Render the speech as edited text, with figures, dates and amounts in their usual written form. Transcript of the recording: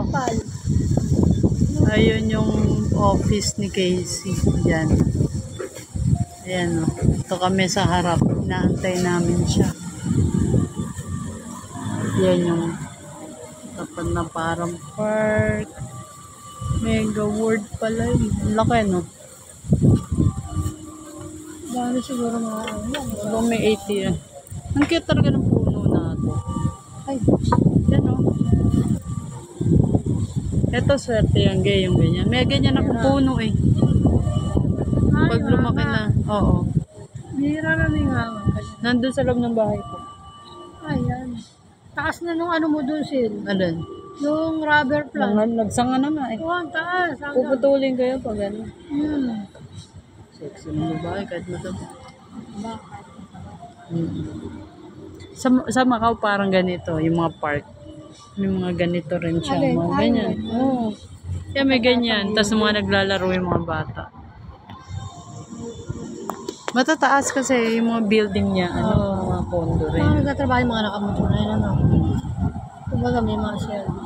Pal. Ayun yung office ni Casey. Yan. Ayan o. Ito kami sa harap. Inaantay namin siya. Yan yung tapat na parang park. Mega World pala eh. Ang laki no? Dami siguro mga ano. Siguro may 80 yan. Ang cute talaga ng puno na ito. Ay, Yan o. Ito swerte yung gay yung ganyan. May ganyan akong puno eh. Pag lumaki na. Oo. Mira na may nga. Nandun sa loob ng bahay ko. Ayan. Taas na nung ano mo dun, Sil. Alin? Yung rubber plant. Nagsanga na nga eh. Oo, ang taas. Puputulin kayo pag ano. Sexy mo ba? Kahit mataba. Sa Macau parang ganito, yung mga park. May mga ganito rin siya. Alin? Mga ganyan. Alin? Oo. Kaya may ganyan. Tapos mga naglalaro yung mga bata. Matataas kasi yung mga building niya. Ano, mga condo rin. Mga nagtatrabaho yung mga nakamotor na yun, ano. Kumbaga may mga service.